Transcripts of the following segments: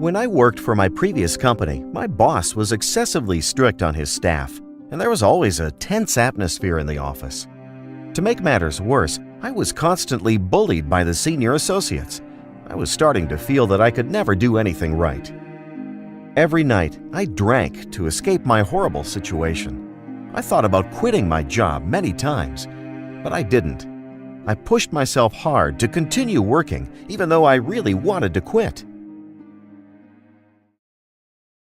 When I worked for my previous company, my boss was excessively strict on his staff, and there was always a tense atmosphere in the office. To make matters worse, I was constantly bullied by the senior associates. I was starting to feel that I could never do anything right. Every night, I drank to escape my horrible situation. I thought about quitting my job many times, but I didn't. I pushed myself hard to continue working, even though I really wanted to quit.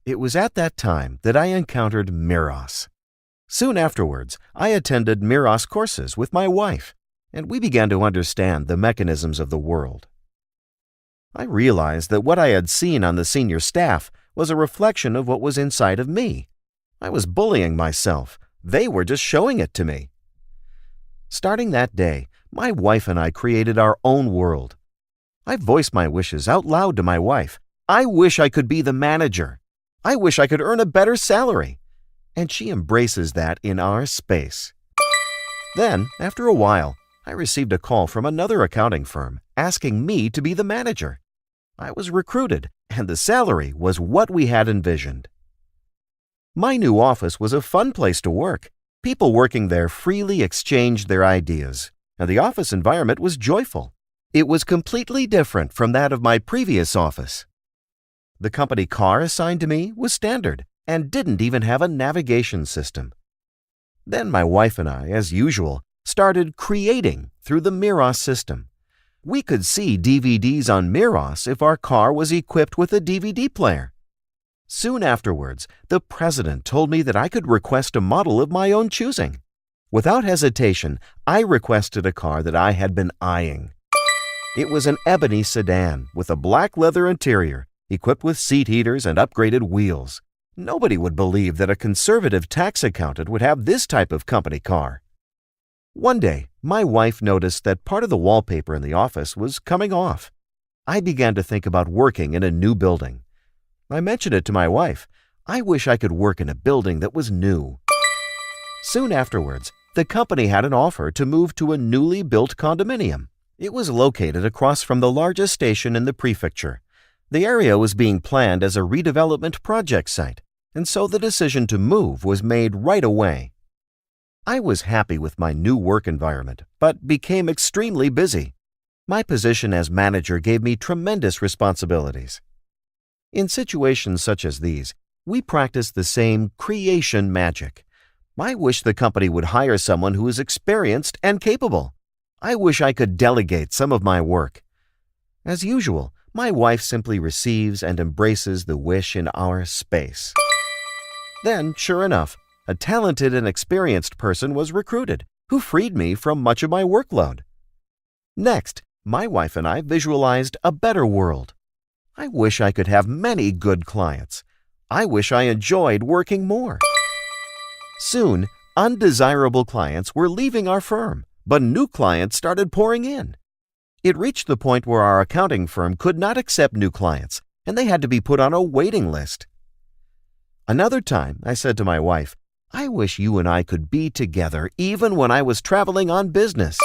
It was at that time that I encountered Miross. Soon afterwards, I attended Miross courses with my wife, and we began to understand the mechanisms of the world. I realized that what I had seen on the senior staff was a reflection of what was inside of me. I was bullying myself. They were just showing it to me. Starting that day, my wife and I created our own world. I voiced my wishes out loud to my wife. I wish I could be the manager. I wish I could earn a better salary. And she embraces that in our space. Then, after a while, I received a call from another accounting firm asking me to be the manager. I was recruited, and the salary was what we had envisioned. My new office was a fun place to work. People working there freely exchanged their ideas, and the office environment was joyful. It was completely different from that of my previous office. The company car assigned to me was standard and didn't even have a navigation system. Then my wife and I, as usual, started creating through the Miross system. We could see DVDs on Miross if our car was equipped with a DVD player. Soon afterwards, the president told me that I could request a model of my own choosing. Without hesitation, I requested a car that I had been eyeing. It was an ebony sedan with a black leather interior, equipped with seat heaters and upgraded wheels. Nobody would believe that a conservative tax accountant would have this type of company car. One day, my wife noticed that part of the wallpaper in the office was coming off. I began to think about working in a new building. I mentioned it to my wife. I wish I could work in a building that was new. Soon afterwards, the company had an offer to move to a newly built condominium. It was located across from the largest station in the prefecture. The area was being planned as a redevelopment project site, and so the decision to move was made right away. I was happy with my new work environment, but became extremely busy. My position as manager gave me tremendous responsibilities. In situations such as these, we practice the same creation magic. I wish the company would hire someone who is experienced and capable. I wish I could delegate some of my work. As usual, my wife simply receives and embraces the wish in our space. Then, sure enough, a talented and experienced person was recruited, who freed me from much of my workload. Next, my wife and I visualized a better world. I wish I could have many good clients. I wish I enjoyed working more. Soon, undesirable clients were leaving our firm, but new clients started pouring in. It reached the point where our accounting firm could not accept new clients, and they had to be put on a waiting list. Another time, I said to my wife, I wish you and I could be together even when I was traveling on business.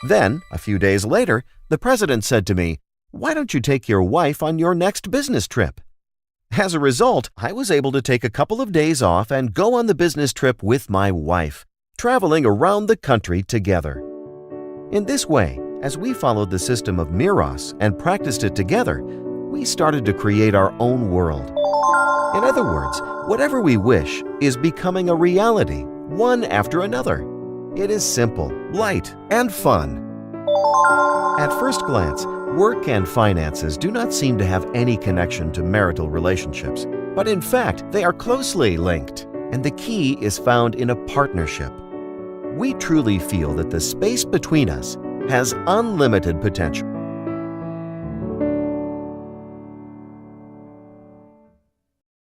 Then, a few days later, the president said to me, "Why don't you take your wife on your next business trip?" As a result, I was able to take a couple of days off and go on the business trip with my wife, traveling around the country together. In this way, as we followed the system of Miross and practiced it together, we started to create our own world. In other words, whatever we wish is becoming a reality, one after another. It is simple, light, and fun. At first glance, work and finances do not seem to have any connection to marital relationships, but in fact, they are closely linked, and the key is found in a partnership. We truly feel that the space between us has unlimited potential.